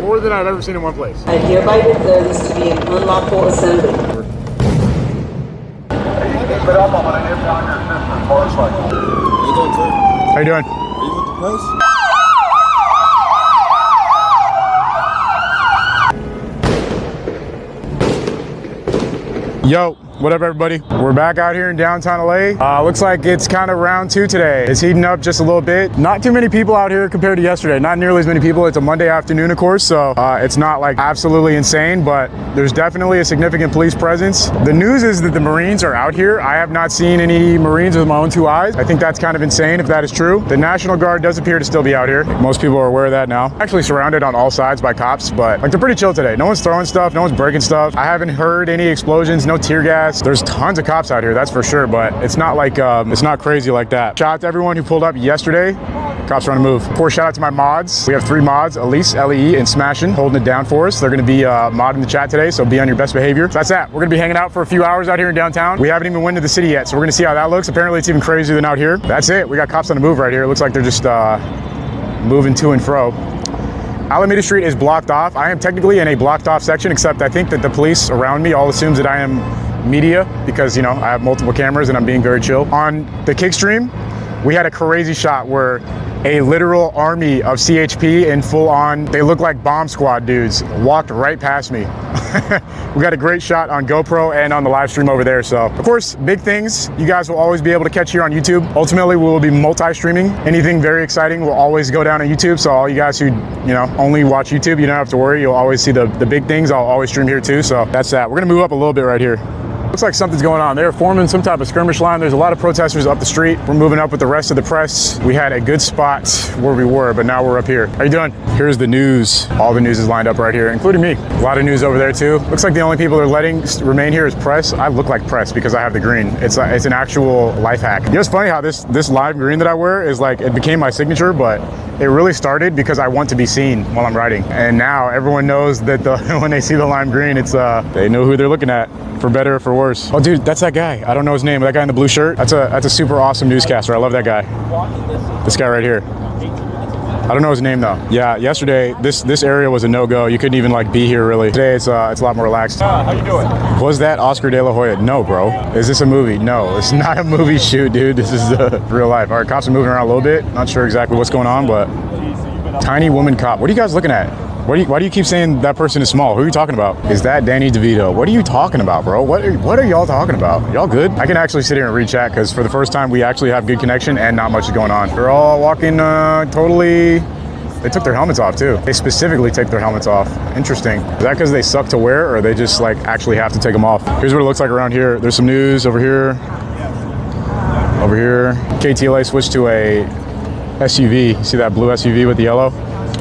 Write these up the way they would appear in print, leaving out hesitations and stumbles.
more than I've ever seen in one place. I hereby declare this to be an unlawful assembly. How you doing? Are you with the press? Yo, what up everybody? We're back out here in downtown LA. Looks like it's kind of round 2 today. It's heating up just a little bit. Not too many people out here compared to yesterday. Not nearly as many people. It's a Monday afternoon, of course, so it's not like absolutely insane, but there's definitely a significant police presence. The news is that the Marines are out here. I have not seen any Marines with my own 2 eyes. I think that's kind of insane if that is true. The National Guard does appear to still be out here. Most people are aware of that now. Actually surrounded on all sides by cops, but like they're pretty chill today. No one's throwing stuff, no one's breaking stuff. I haven't heard any explosions, no tear gas. There's tons of cops out here, that's for sure, but it's not like, it's not crazy like that. Shout out to everyone who pulled up yesterday. Cops are on the move. Of course, shout out to my mods. We have 3 mods, Elise, LEE, and Smashin', holding it down for us. They're gonna be modding the chat today, so be on your best behavior. So that's that. We're gonna be hanging out for a few hours out here in downtown. We haven't even went to the city yet, so we're gonna see how that looks. Apparently it's even crazier than out here. That's it. We got cops on the move right here. It looks like they're just moving to and fro. Alameda Street is blocked off. I am technically in a blocked off section, except I think that the police around me all assumes that I am media because, you know, I have multiple cameras and I'm being very chill. On the kick stream, we had a crazy shot where a literal army of CHP in full on, they look like bomb squad dudes, walked right past me. We got a great shot on GoPro and on the live stream over there. So of course, big things you guys will always be able to catch here on YouTube. Ultimately, we will be multi-streaming. Anything very exciting will always go down on YouTube. So all you guys who, you know, only watch YouTube, you don't have to worry. You'll always see the big things. I'll always stream here too. So that's that. We're gonna move up a little bit right here. Looks like something's going on. They're forming some type of skirmish line. There's a lot of protesters up the street. We're moving up with the rest of the press. We had a good spot where we were, but now we're up here. How you doing? Here's the news. All the news is lined up right here, including me. A lot of news over there too. Looks like the only people they're letting remain here is press. I look like press because I have the green. It's an actual life hack. You know, it's funny how this live green that I wear is like, it became my signature, but it really started because I want to be seen while I'm riding. And now everyone knows that when they see the lime green, it's they know who they're looking at, for better or for worse. Oh dude, that's that guy. I don't know his name, but that guy in the blue shirt, that's a super awesome newscaster. I love that guy. This guy right here. I don't know his name though. Yeah, yesterday this area was a no-go. You couldn't even like be here really. Today it's a lot more relaxed. How you doing? Was that Oscar De La Hoya? No, bro. Is this a movie? No, it's not a movie shoot, dude. This is real life. All right, cops are moving around a little bit. Not sure exactly what's going on, but tiny woman cop. What are you guys looking at? Why do you keep saying that person is small? Who are you talking about? Is that Danny DeVito? What are you talking about, bro? What are y'all talking about? Y'all good? I can actually sit here and read chat because for the first time we actually have good connection and not much is going on. They're all walking totally. They took their helmets off too. They specifically take their helmets off. Interesting. Is that because they suck to wear or they just like actually have to take them off? Here's what it looks like around here. There's some news over here. Over here. KTLA switched to a SUV. See that blue SUV with the yellow?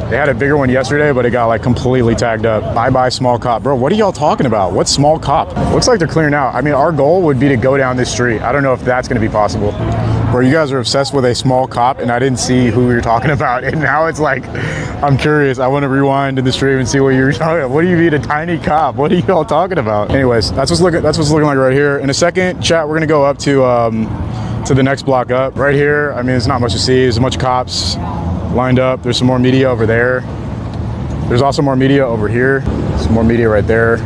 They had a bigger one yesterday, but it got like completely tagged up. Bye-bye small cop. Bro, what are y'all talking about? What small cop? Looks like they're clearing out. I mean, our goal would be to go down this street. I don't know if that's gonna be possible. Bro, you guys are obsessed with a small cop and I didn't see who we were talking about. And now it's like, I'm curious. I wanna rewind to the stream and see what you were talking about. What do you mean a tiny cop? What are y'all talking about? Anyways, that's what's looking like right here. In a second, chat, we're gonna go up to the next block up. Right here, I mean, there's not much to see. There's a bunch of cops lined up. There's some more media over there. There's also more media over here. Some more media right there.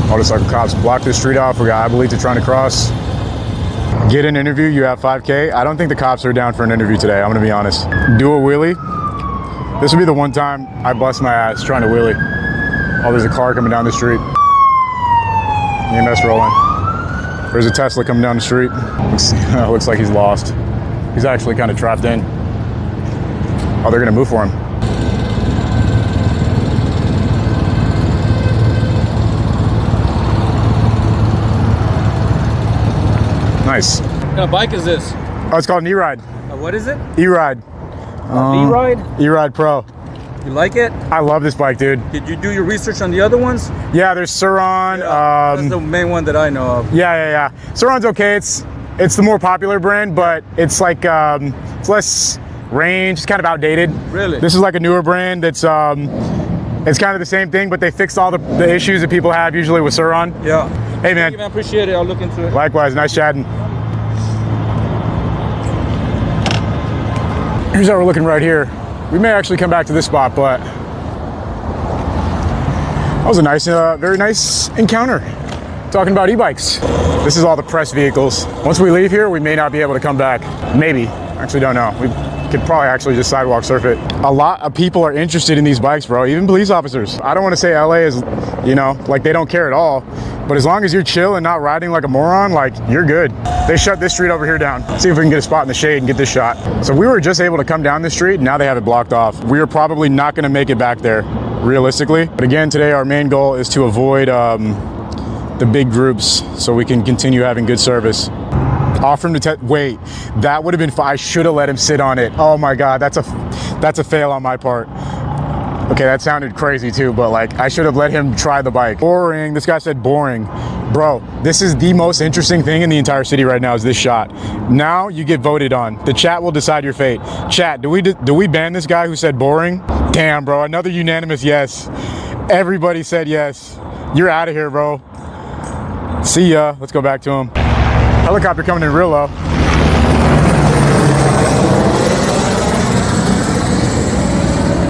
Motorcycle cops block this street off. We got, I believe, they're trying to cross. Get an interview, you have 5K. I don't think the cops are down for an interview today, I'm gonna be honest. Do a wheelie. This will be the one time I bust my ass trying to wheelie. Oh, there's a car coming down the street. EMS rolling. There's a Tesla coming down the street. Looks like he's lost. He's actually kind of trapped in. Oh, they're gonna move for him. Nice. What kind of bike is this? Oh, it's called an E-Ride. What is it? E-Ride. E-Ride? E-Ride Pro. You like it? I love this bike, dude. Did you do your research on the other ones? Yeah, there's Surron. Yeah, that's the main one that I know of. Yeah. Surron's okay. It's the more popular brand, but it's like it's less range. It's kind of outdated. Really? This is like a newer brand that's it's kind of the same thing, but they fixed all the issues that people have usually with Surron. Yeah. Hey man. Thank you, man. Appreciate it. I'll look into it. Likewise. Nice chatting. Here's how we're looking right here. we may actually come back to this spot, but that was a nice, very nice encounter. Talking about e-bikes. This is all the press vehicles. Once we leave here, we may not be able to come back. Maybe, actually don't know. We could probably actually just sidewalk surf it. A lot of people are interested in these bikes, bro, even police officers. I don't want to say LA is, you know, like they don't care at all, but as long as you're chill and not riding like a moron, like you're good. They shut this street over here down. See if we can get a spot in the shade and get this shot. So we were just able to come down this street, now they have it blocked off. We are probably not gonna make it back there, realistically. But again, today our main goal is to avoid the big groups so we can continue having good service. Offer him to wait, that would have been I should have let him sit on it. Oh my God, that's a fail on my part. Okay, that sounded crazy too, but like I should have let him try the bike. Boring, this guy said boring. Bro, this is the most interesting thing in the entire city right now is this shot. Now you get voted on. The chat will decide your fate. Chat, do we ban this guy who said boring? Damn, bro, another unanimous yes. Everybody said yes. You're out of here, bro. See ya, let's go back to him. Helicopter coming in real low.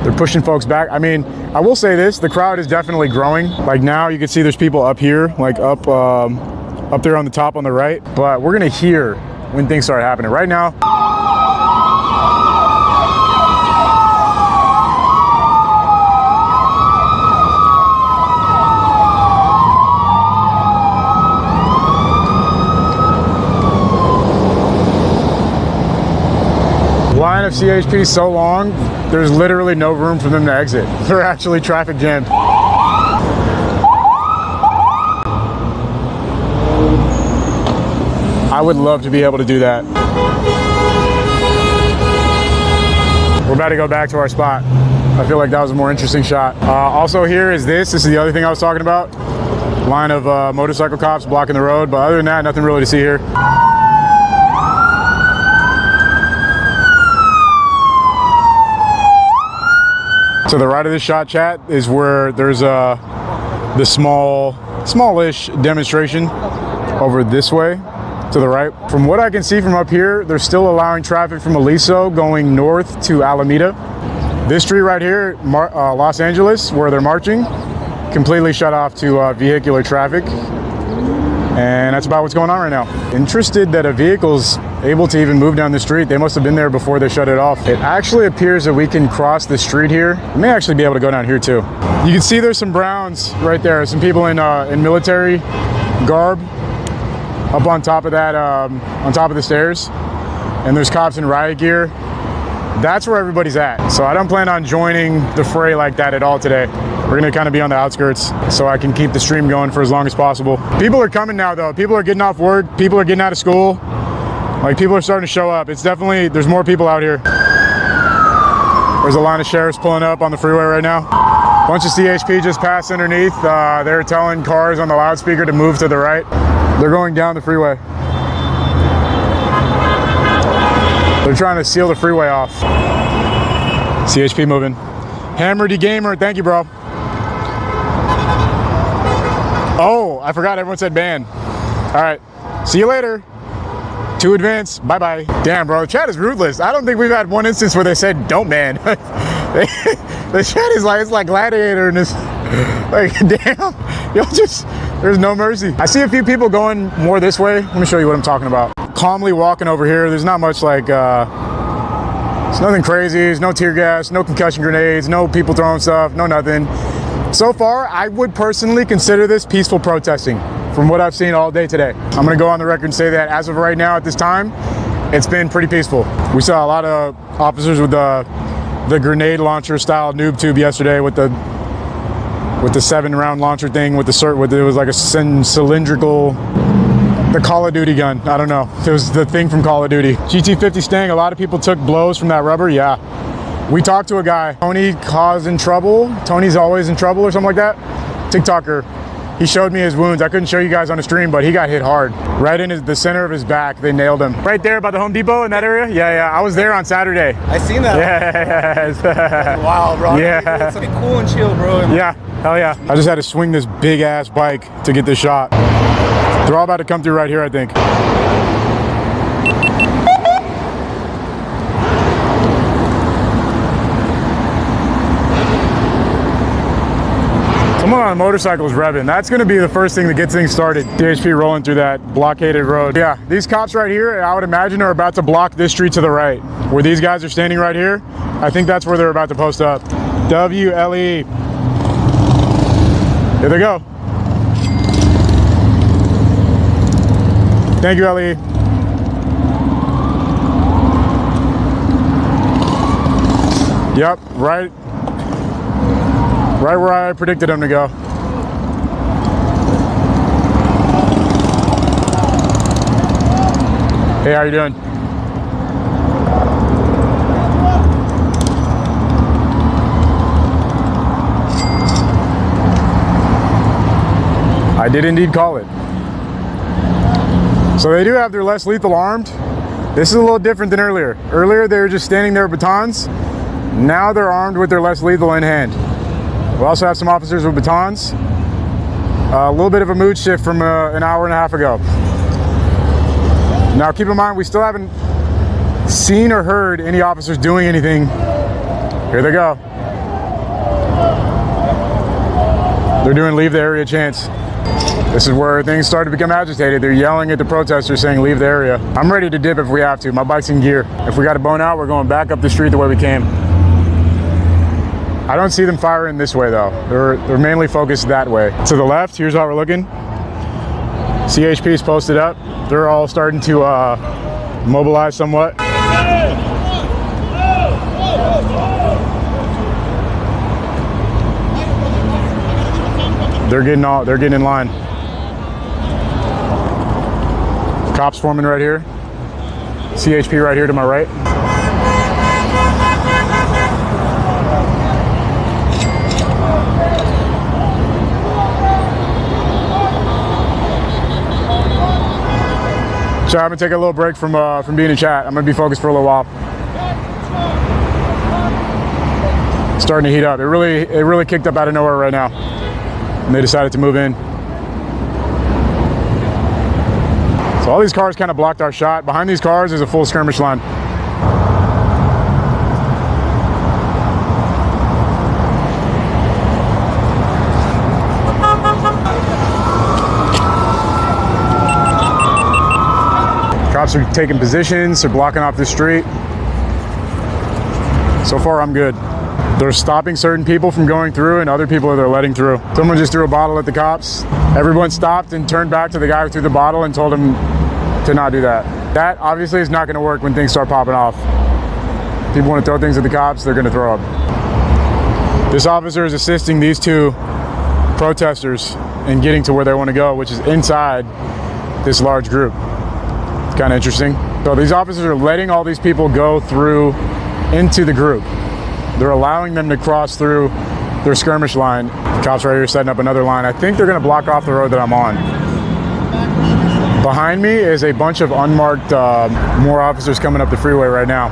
They're pushing folks back. I mean, I will say this, the crowd is definitely growing. Like now you can see there's people up here, like up there on the top on the right, but we're gonna hear when things start happening. Right now, line of CHP so long, there's literally no room for them to exit. They're actually traffic jammed. I would love to be able to do that. We're about to go back to our spot. I feel like that was a more interesting shot. Also here is this is the other thing I was talking about. Line of motorcycle cops blocking the road, but other than that, nothing really to see here. To the right of this shot, chat, is where there's the smallish demonstration over this way to the right. From what I can see from up here, they're still allowing traffic from Aliso going north to Alameda. This street right here, Los Angeles, where they're marching, completely shut off to vehicular traffic. And that's about what's going on right now. Interested that a vehicle's able to even move down the street. They must have been there before they shut it off. It actually appears that we can cross the street here. We may actually be able to go down here too. You can see there's some Browns right there. Some people in military garb up on top of that, on top of the stairs. And there's cops in riot gear. That's where everybody's at. So I don't plan on joining the fray like that at all today. We're gonna kind of be on the outskirts so I can keep the stream going for as long as possible. People are coming now though. People are getting off work. People are getting out of school. Like people are starting to show up. It's definitely, there's more people out here. There's a line of sheriffs pulling up on the freeway right now. Bunch of CHP just passed underneath. They're telling cars on the loudspeaker to move to the right. They're going down the freeway. They're trying to seal the freeway off. CHP moving. Hammer D Gamer, thank you, bro. Oh, I forgot everyone said ban. All right, see you later. To advance, bye-bye. Damn, bro, the chat is ruthless. I don't think we've had one instance where they said don't ban. The chat is like, it's like Gladiator and it's like, damn, y'all just, there's no mercy. I see a few people going more this way. Let me show you what I'm talking about. Calmly walking over here. There's not much like, it's nothing crazy. There's no tear gas, no concussion grenades, no people throwing stuff, no nothing. So far, I would personally consider this peaceful protesting from what I've seen all day today. I'm gonna go on the record and say that as of right now, at this time, it's been pretty peaceful. We saw a lot of officers with the grenade launcher style noob tube yesterday with the 7-round launcher thing with it was like a cylindrical, the Call of Duty gun. I don't know. It was the thing from Call of Duty. GT50 Stang, a lot of people took blows from that rubber, yeah. We talked to a guy, Tony causing trouble. Tony's always in trouble or something like that. TikToker. He showed me his wounds. I couldn't show you guys on the stream, but he got hit hard. Right in the center of his back, they nailed him. Right there by the Home Depot in that area? Yeah, I was there on Saturday. I seen that. Yeah. Wow, bro. Yeah. It's cool and chill, bro. Yeah, hell yeah. I just had to swing this big ass bike to get this shot. They're all about to come through right here, I think. Someone on a motorcycle is revving. That's gonna be the first thing that gets things started. DHP rolling through that blockaded road. Yeah, these cops right here, I would imagine, are about to block this street to the right. Where these guys are standing right here, I think that's where they're about to post up. WLE. Here they go. Thank you, LE. Yep, right where I predicted them to go. Hey, how you doing? I did indeed call it. So they do have their less lethal armed. This is a little different than earlier. Earlier they were just standing there with batons. Now they're armed with their less lethal in hand. We also have some officers with batons. A little bit of a mood shift from an hour and a half ago. Now keep in mind, we still haven't seen or heard any officers doing anything. Here they go. They're doing leave the area chants. This is where things start to become agitated. They're yelling at the protesters saying leave the area. I'm ready to dip if we have to. My bike's in gear. If we got to bone out, we're going back up the street the way we came. I don't see them firing this way though. They're mainly focused that way. To the left, here's how we're looking. CHP is posted up. They're all starting to mobilize somewhat. They're getting in line. Cops forming right here. CHP right here to my right. So I'm gonna take a little break from being in chat. I'm gonna be focused for a little while. It's starting to heat up. It really kicked up out of nowhere right now. And they decided to move in. So all these cars kind of blocked our shot. Behind these cars is a full skirmish line. Cops are taking positions, they're blocking off the street. So far I'm good. They're stopping certain people from going through and other people they're letting through. Someone just threw a bottle at the cops. Everyone stopped and turned back to the guy who threw the bottle and told him to not do that. That obviously is not gonna work when things start popping off. People wanna throw things at the cops, they're gonna throw up. This officer is assisting these two protesters in getting to where they wanna go, which is inside this large group. It's kinda interesting. So these officers are letting all these people go through into the group. They're allowing them to cross through their skirmish line. The cops right here setting up another line. I think they're gonna block off the road that I'm on. Behind me is a bunch of unmarked, more officers coming up the freeway right now.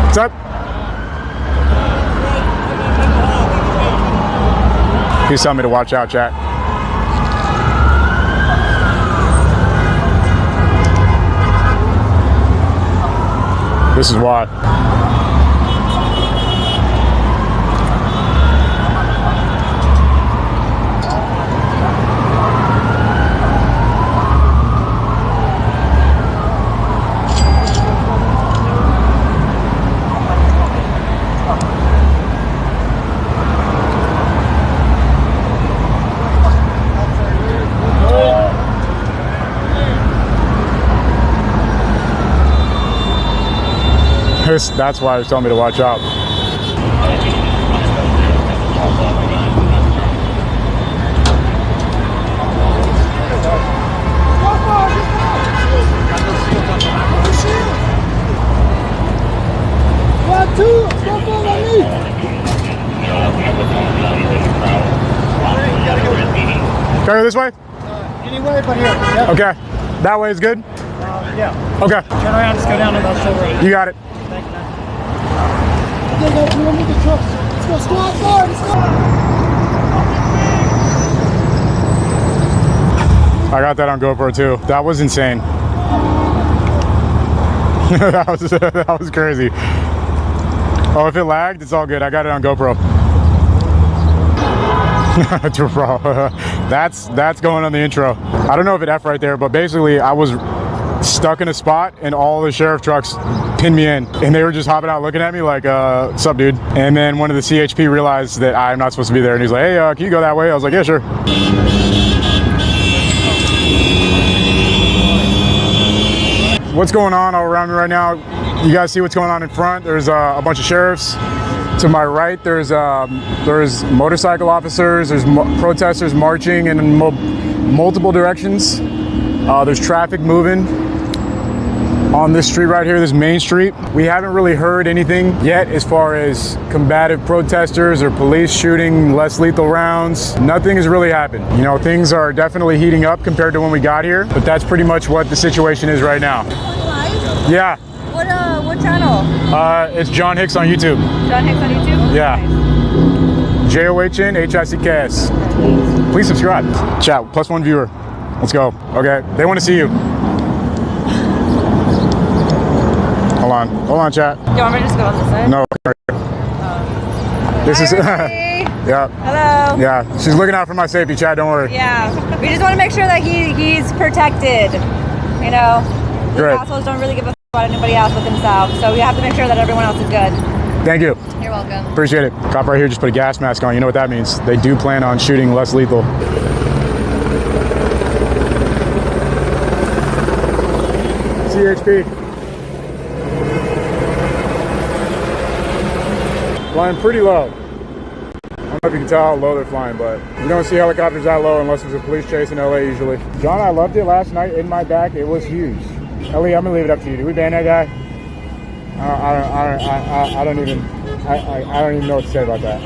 What's up? He's telling me to watch out, chat. This is why. That's why he was telling me to watch out. Can I go this way? Anyway, but here. Yep. Okay. That way is good? Yeah. Okay. Turn around, just go down to that shoulder. You got it. Let's go, squad, guard, let's go. I got that on GoPro too. That was insane. that was crazy. Oh, if it lagged, it's all good. I got it on GoPro. That's going on the intro. I don't know if it F right there, but basically I was stuck in a spot and all the sheriff trucks pinned me in, and they were just hopping out looking at me like, what's up, dude? And then one of the CHP realized that I'm not supposed to be there, and he's like, hey, can you go that way? I was like, yeah, sure. What's going on all around me right now? You guys see what's going on in front? There's a bunch of sheriffs. To my right, there's motorcycle officers, there's protesters marching in multiple directions. There's traffic moving on this street right here, this main street. We haven't really heard anything yet as far as combative protesters or police shooting less lethal rounds. Nothing has really happened. You know, things are definitely heating up compared to when we got here, but that's pretty much what the situation is right now. Live? Yeah. What channel? It's John Hicks on YouTube. John Hicks on YouTube? Yeah. Nice. JOHNHICKS. Please subscribe. Chat, +1 viewer. Let's go. Okay, they want to see you. Hold on, chat. Do you want me to just go on this side? No. This is. Yeah. Hello. Yeah, she's looking out for my safety, chat. Don't worry. Yeah. We just want to make sure that he's protected. You know, these Great. assholes don't really give a about anybody else but themselves, so we have to make sure that everyone else is good. Thank you. You're welcome. Appreciate it. Cop right here just put a gas mask on. You know what that means. They do plan on shooting less lethal. CHP. Flying pretty low. I don't know if you can tell how low they're flying, but you don't see helicopters that low unless there's a police chase in LA usually. John, I loved it last night in my back. It was huge. Ellie, I'm gonna leave it up to you. Do we ban that guy? I don't even know what to say about that.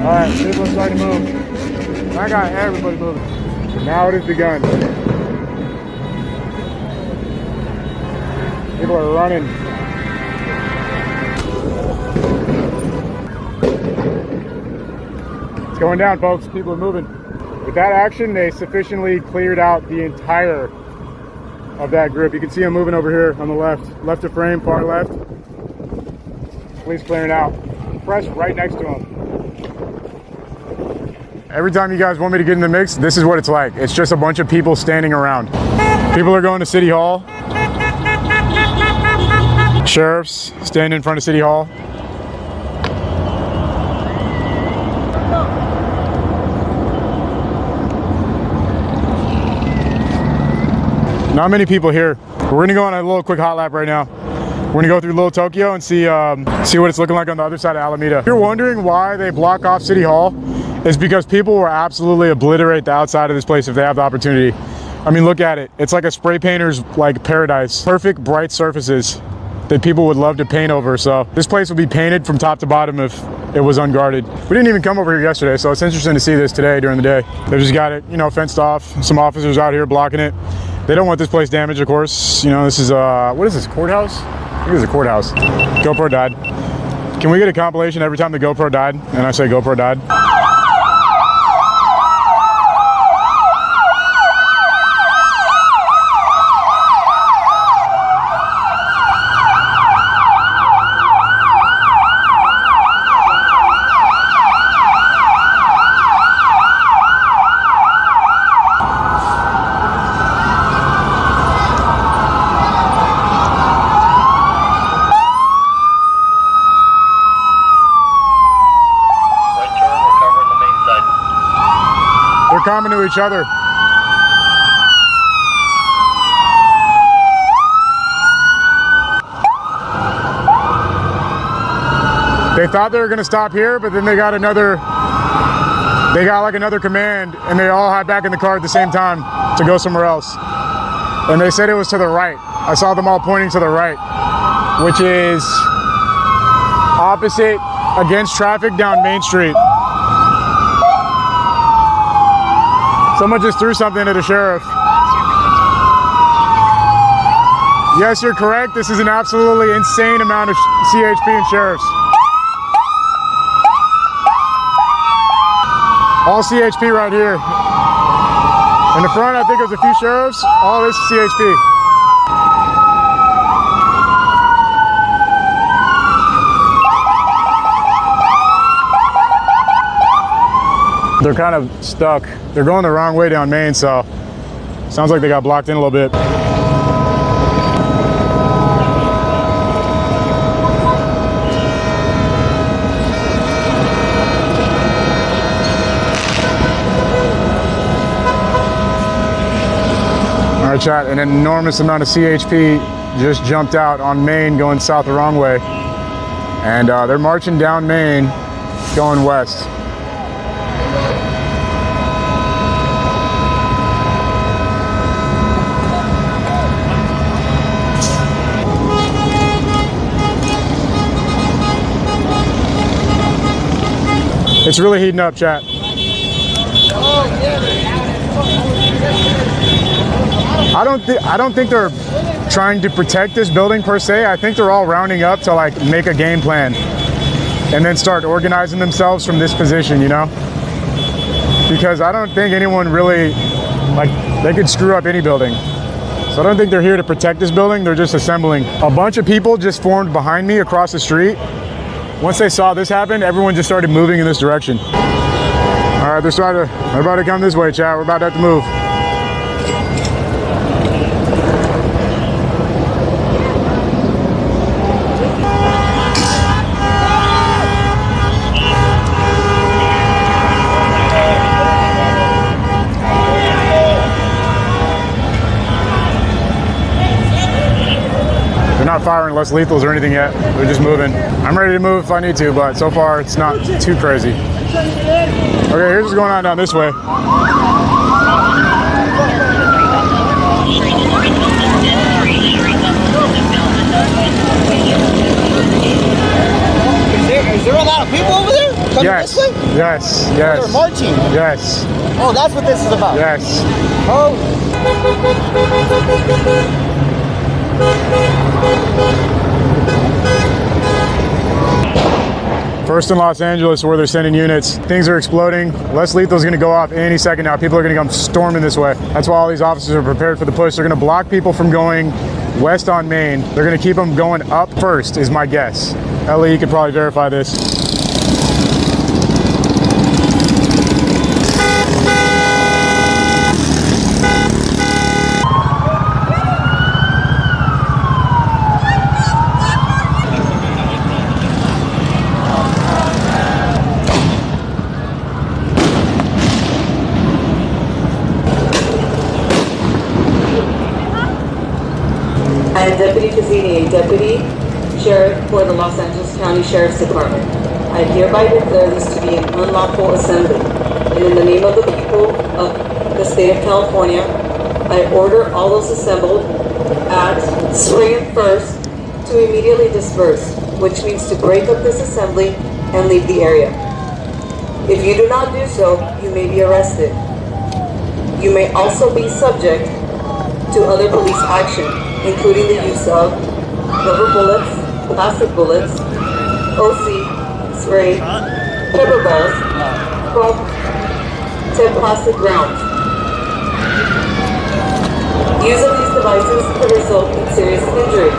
All right, people are starting to move. I got everybody moving. Now it has begun. People are running. It's going down, folks. People are moving. With that action, they sufficiently cleared out the entire of that group. You can see them moving over here on the left of frame, far left. Police clearing out. Press right next to them. Every time you guys want me to get in the mix, this is what it's like. It's just a bunch of people standing around. People are going to City Hall. Sheriffs standing in front of City Hall. Not many people here. We're gonna go on a little quick hot lap right now. We're gonna go through Little Tokyo and see what it's looking like on the other side of Alameda. If you're wondering why they block off City Hall, it's because people will absolutely obliterate the outside of this place if they have the opportunity. I mean, look at it. It's like a spray painter's like paradise. Perfect bright surfaces that people would love to paint over. So this place would be painted from top to bottom if it was unguarded. We didn't even come over here yesterday, so it's interesting to see this today during the day. They've just got it, you know, fenced off. Some officers out here blocking it. They don't want this place damaged, of course. You know, this is what is this, courthouse? I think it's a courthouse. GoPro died. Can we get a compilation every time the GoPro died and I say GoPro died? They're coming to each other. They thought they were gonna stop here, but then they got like another command, and they all had back in the car at the same time to go somewhere else. And they said it was to the right. I saw them all pointing to the right, which is opposite against traffic down Main Street. Someone just threw something at the sheriff. Yes, you're correct. This is an absolutely insane amount of CHP and sheriffs. All CHP right here. In the front, I think there's a few sheriffs. All this CHP. They're kind of stuck. They're going the wrong way down Main, so sounds like they got blocked in a little bit. All right, chat, an enormous amount of CHP just jumped out on Main going south the wrong way. And they're marching down Main going west. It's really heating up, chat. I don't think they're trying to protect this building per se. I think they're all rounding up to like make a game plan and then start organizing themselves from this position, you know? Because I don't think anyone really, like, they could screw up any building. So I don't think they're here to protect this building. They're just assembling. A bunch of people just formed behind me across the street. Once they saw this happen, everyone just started moving in this direction. All right, they're about to come this way, chat. We're about to have to move. Not firing less lethals or anything yet. They're just moving. I'm ready to move if I need to, but so far it's not too crazy. Okay, here's what's going on down this way. Is there a lot of people over there? Coming Yes, this way? yes, They're yes, marching. yes, Oh, that's what this is about. yes. Oh. First in Los Angeles where they're sending units. Things are exploding. Less lethal's gonna go off any second now. People are gonna come storming this way. That's why all these officers are prepared for the push. They're gonna block people from going west on Main. They're gonna keep them going up first is my guess. Ellie, you could probably verify this. I am Deputy Cazzini, a Deputy Sheriff for the Los Angeles County Sheriff's Department. I hereby declare this to be an unlawful assembly, and in the name of the people of the state of California, I order all those assembled at Spring First to immediately disperse, which means to break up this assembly and leave the area. If you do not do so, you may be arrested. You may also be subject to other police action, including the use of rubber bullets, plastic bullets, OC, spray, pepper balls, foam, 10 plastic rounds. Use of these devices could result in serious injury.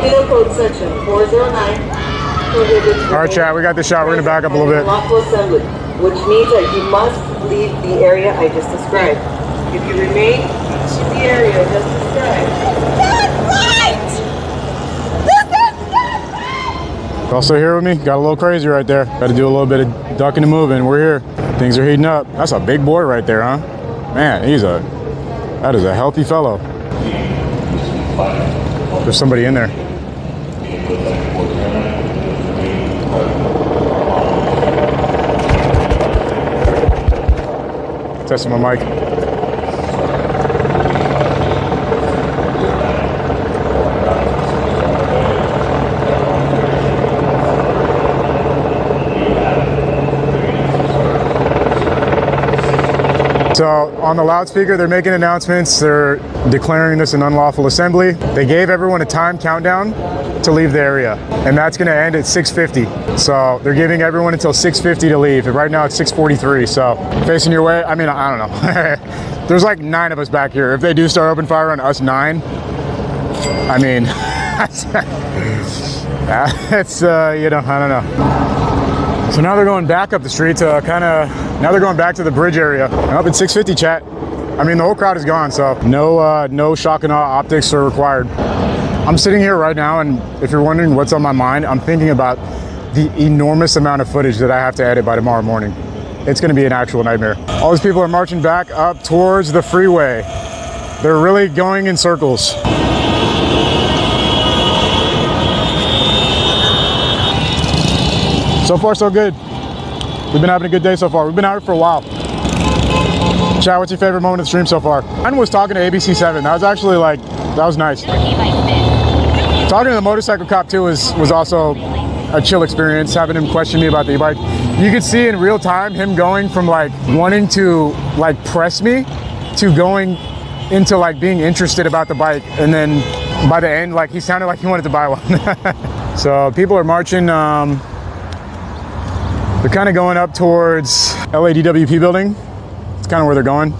Penal Code Section 409 prohibits. All right, chat, we got this shot. We're gonna back up a little bit. Unlawful assembly, which means that you must leave the area I just described. If you remain in the area just described. Y'all still here with me? Got a little crazy right there. Got to do a little bit of ducking and moving. We're here. Things are heating up. That's a big boy right there, huh? Man, that is a healthy fellow. There's somebody in there. Testing my mic. So on the loudspeaker, they're making announcements. They're declaring this an unlawful assembly. They gave everyone a time countdown to leave the area, and that's gonna end at 6:50. So they're giving everyone until 6:50 to leave. Right now it's 6:43, so facing your way, I mean, I don't know. There's like 9 of us back here. If they do start open fire on us 9, I mean, that's, you know, I don't know. So now they're going back up the street to kind of Now they're going back to the bridge area. Up at 650, chat. I mean, the whole crowd is gone, so no shock and awe optics are required. I'm sitting here right now, and if you're wondering what's on my mind, I'm thinking about the enormous amount of footage that I have to edit by tomorrow morning. It's gonna be an actual nightmare. All these people are marching back up towards the freeway. They're really going in circles. So far, so good. We've been having a good day so far. We've been out here for a while. Chad, what's your favorite moment of the stream so far? Mine was talking to ABC7. That was actually like, that was nice. Talking to the motorcycle cop too was also a chill experience, having him question me about the e-bike. You could see in real time him going from like wanting to like press me to going into like being interested about the bike, and then by the end, like he sounded like he wanted to buy one. So people are marching. They're kind of going up towards LADWP building. It's kind of where they're going.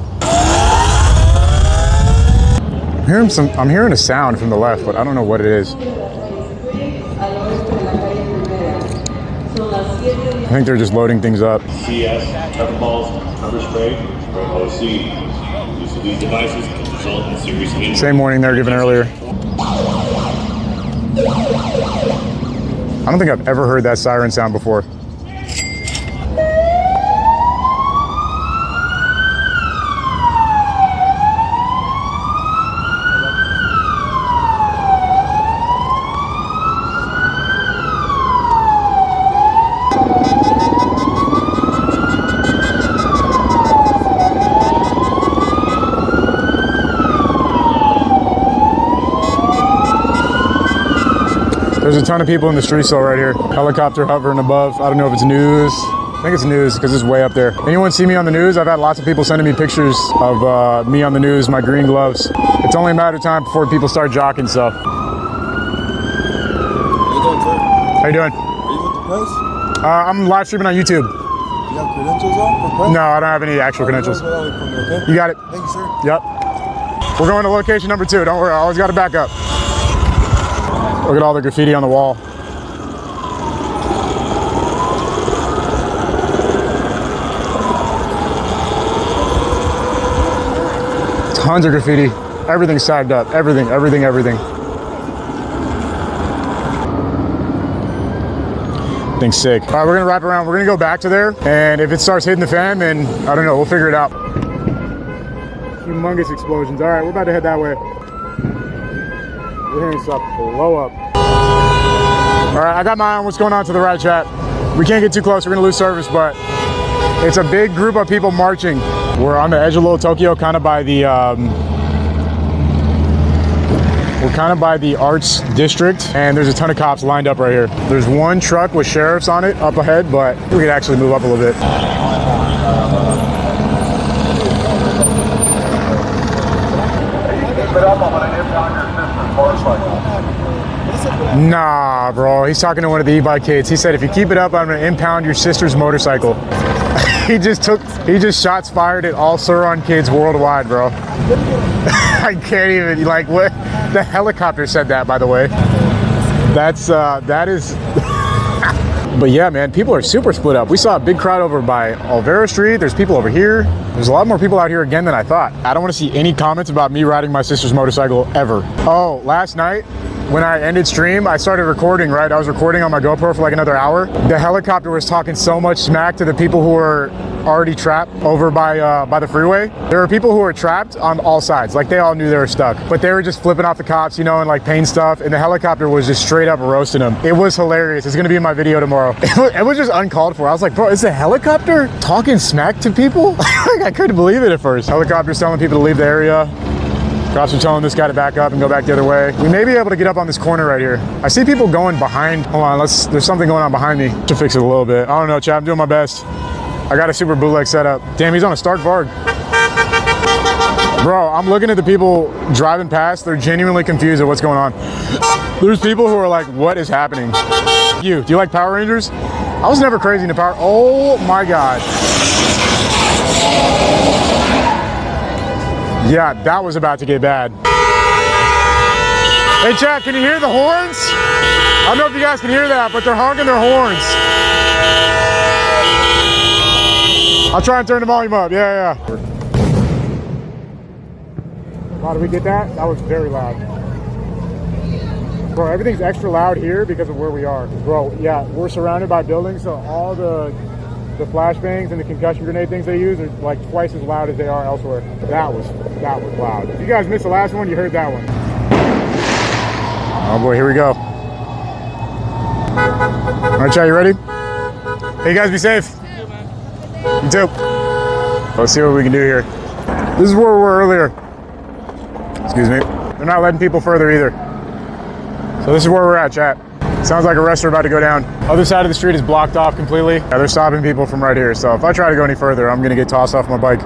I'm hearing a sound from the left, but I don't know what it is. I think they're just loading things up. CS, pepper balls, pepper spray, or OC. Use of these devices can result in serious injury. Same warning they were given earlier. I don't think I've ever heard that siren sound before. There's a ton of people in the street still right here. Helicopter hovering above. I don't know if it's news. I think it's news because it's way up there. Anyone see me on the news? I've had lots of people sending me pictures of me on the news, my green gloves. It's only a matter of time before people start jocking, so. How you doing, sir? How you doing? Are you with the press? I'm live streaming on YouTube. You have credentials on for press? No, I don't have any actual credentials. Okay? You got it. Thank you, sir. Yep. We're going to location number 2. Don't worry, I always got to back up. Look at all the graffiti on the wall. Tons of graffiti. Everything's tagged up. Everything. Thing's sick. All right, we're gonna wrap around. We're gonna go back to there, and if it starts hitting the fan, then I don't know. We'll figure it out. Humongous explosions. All right, we're about to head that way. We're hearing stuff blow up. All right, I got my eye on what's going on to the right, chat. We can't get too close, we're gonna lose service, but it's a big group of people marching. We're on the edge of Little Tokyo, kind of by the, we're kind of by the arts district, and there's a ton of cops lined up right here. There's one truck with sheriffs on it up ahead, but we could actually move up a little bit. Nah, bro, he's talking to one of the e-bike kids. He said, if you keep it up, I'm gonna impound your sister's motorcycle. he just shots fired at all surron kids worldwide, bro. I can't even, like, what? The helicopter said that, by the way. That is, but yeah, man, people are super split up. We saw a big crowd over by Olvera Street. There's people over here. There's a lot more people out here again than I thought. I don't want to see any comments about me riding my sister's motorcycle ever. Oh, last night, when I ended stream, I started recording, right? I was recording on my GoPro for like another hour. The helicopter was talking so much smack to the people who were already trapped over by the freeway. There were people who were trapped on all sides. Like, they all knew they were stuck, but they were just flipping off the cops, you know, and like paint stuff. And the helicopter was just straight up roasting them. It was hilarious. It's gonna be in my video tomorrow. It was just uncalled for. I was like, bro, is the helicopter talking smack to people? Like, I couldn't believe it at first. Helicopter's telling people to leave the area. Cops are telling this guy to back up and go back the other way. We may be able to get up on this corner right here. I see people going behind. Hold on, there's something going on behind me. To fix it a little bit. I don't know, chat, I'm doing my best. I got a super bootleg setup. Damn, he's on a Stark Varg. Bro, I'm looking at the people driving past. They're genuinely confused at what's going on. There's people who are like, what is happening? Do you like Power Rangers? I was never crazy into Power. Oh my God. Yeah, that was about to get bad. Hey chat, can you hear the horns? I don't know if you guys can hear that, but they're honking their horns. I'll try and turn the volume up. Yeah. Wow, did we get that? That was very loud. Bro, everything's extra loud here because of where we are. Bro, yeah, we're surrounded by buildings, so all the flashbangs and the concussion grenade things they use are like twice as loud as they are elsewhere. That was loud. If you guys missed the last one, you heard that one. Oh boy, here we go. All right, chat, you ready? Hey, you guys, be safe. You too. Let's see what we can do here. This is where we were earlier. Excuse me. They're not letting people further either. So this is where we're at, chat. Sounds like arrests are about to go down. Other side of the street is blocked off completely. Yeah, they're stopping people from right here. So if I try to go any further, I'm gonna get tossed off my bike.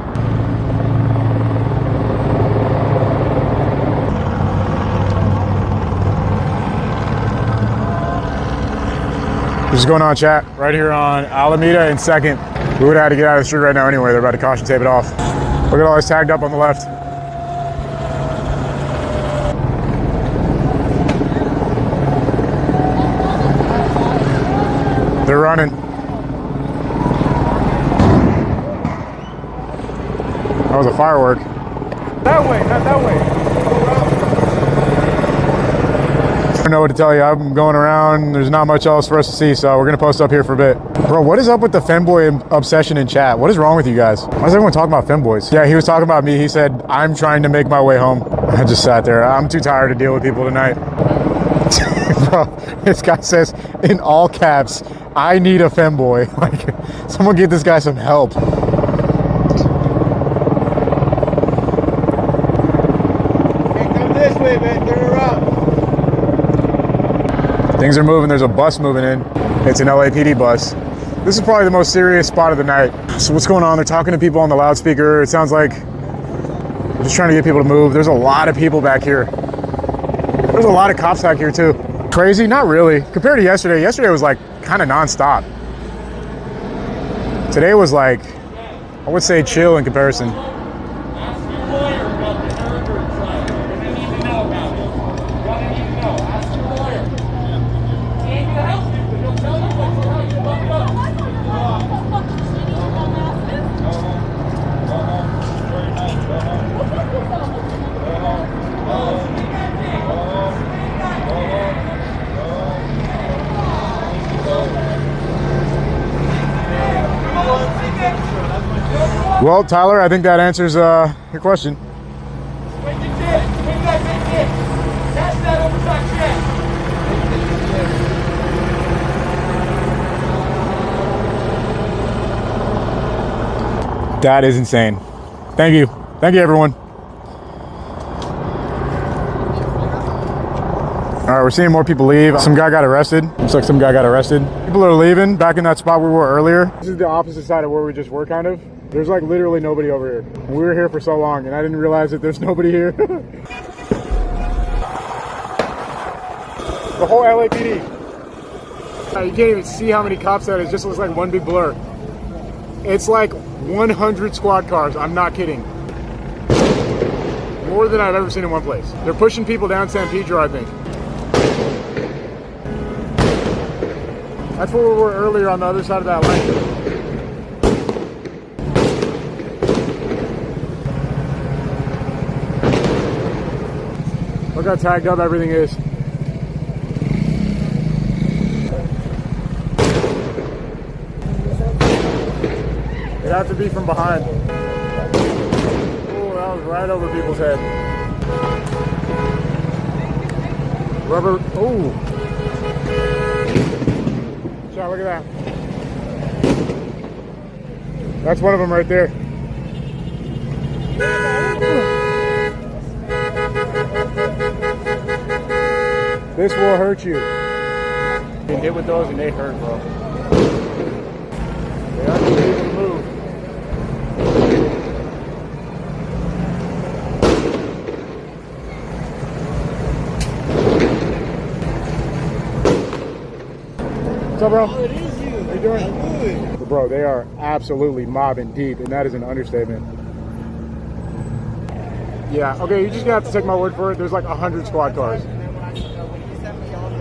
What's going on, chat? Right here on Alameda and 2nd. We would have had to get out of the street right now anyway. They're about to caution tape it off. Look at all this tagged up on the left. They're running. That was a firework. That way, not that way. I don't know what to tell you. I'm going around. There's not much else for us to see, so we're gonna post up here for a bit. Bro, what is up with the femboy obsession in chat? What is wrong with you guys? Why is everyone talking about femboys? Yeah, he was talking about me. He said, I'm trying to make my way home. I just sat there. I'm too tired to deal with people tonight. Bro, this guy says in all caps, I need a femboy. Like, someone get this guy some help. Hey, come this way, man. Turn around. Things are moving. There's a bus moving in. It's an LAPD bus. This is probably the most serious spot of the night. So what's going on? They're talking to people on the loudspeaker. It sounds like they're just trying to get people to move. There's a lot of people back here. There's a lot of cops back here too. Crazy? Not really. Compared to yesterday, yesterday was like kind of non-stop. Today was like, I would say chill in comparison. Well, Tyler, I think that answers your question. That is insane. Thank you. Thank you, everyone. All right, we're seeing more people leave. Some guy got arrested. Looks like some guy got arrested. People are leaving back in that spot we were earlier. This is the opposite side of where we just were, kind of. There's like literally nobody over here. We were here for so long and I didn't realize that there's nobody here. The whole LAPD. You can't even see how many cops that is. It just looks like one big blur. It's like 100 squad cars. I'm not kidding. More than I've ever seen in one place. They're pushing people down San Pedro, I think. That's where we were earlier on the other side of that lane. Look how tagged up everything is. It'd have to be from behind. Oh, that was right over people's head. Rubber, oh. Shot, look at that. That's one of them right there. This will hurt you. You hit with those and they hurt, bro. They aren't able to move. What's up, bro? Oh, it is you. How you doing? I'm good. But bro, they are absolutely mobbing deep, and that is an understatement. Yeah, okay, you just gonna have to take my word for it. There's like 100 squad cars.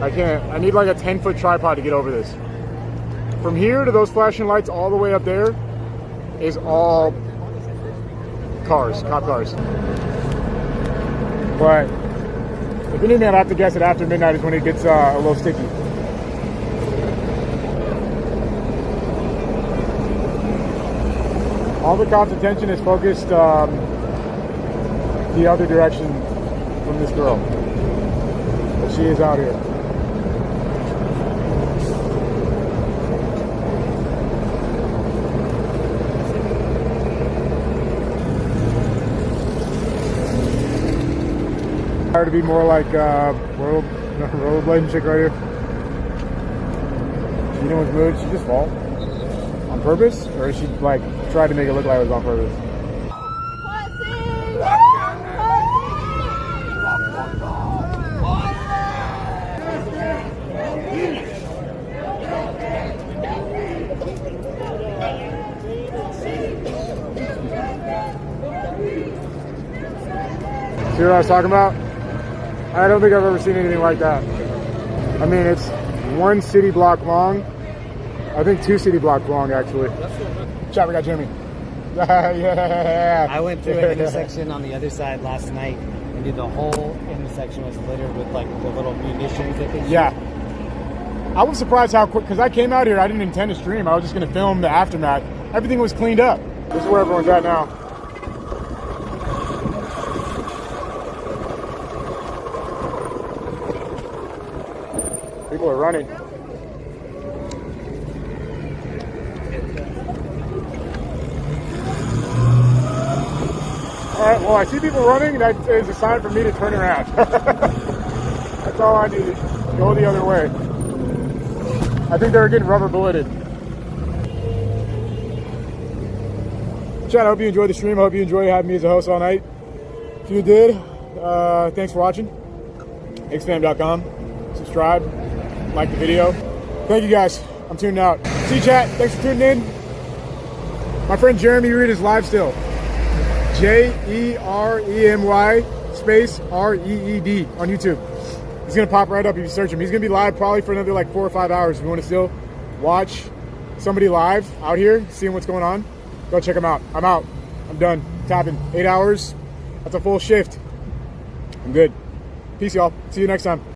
I can't. I need like a 10-foot tripod to get over this. From here to those flashing lights all the way up there, is all cars, cop cars. But if anything, I'd have to guess that after midnight is when it gets a little sticky. All the cops' attention is focused the other direction from this girl. But she is out here. Try to be more like rollerblading chick right here. She knows mood. She just fall on purpose, or is she like tried to make it look like it was on purpose? See what I was talking about? I don't think I've ever seen anything like that. I mean, it's 1 city block long. I think 2 city blocks long, actually. Chat, we got Jimmy. Yeah. I went through an intersection on the other side last night, and the whole intersection was littered with like the little munitions that they shoot. Yeah. I was surprised how quick, because I came out here, I didn't intend to stream. I was just going to film the aftermath. Everything was cleaned up. This is where everyone's at now. People are running. All right, well, I see people running. That is a sign for me to turn around. That's all I need. Go the other way. I think they were getting rubber bulleted. Chat, I hope you enjoyed the stream. I hope you enjoyed having me as a host all night. If you did, thanks for watching. Hicksfam.com. Subscribe. Like the video. Thank you guys. I'm tuning out. See you, chat. Thanks for tuning in. My friend Jeremy Reed is live still. Jeremy space REED on YouTube. He's gonna pop right up if you search him. He's gonna be live probably for another like 4 or 5 hours. If you want to still watch somebody live out here, seeing what's going on, go check him out. I'm out. I'm done. Tapping. 8 hours. That's a full shift. I'm good. Peace, y'all. See you next time.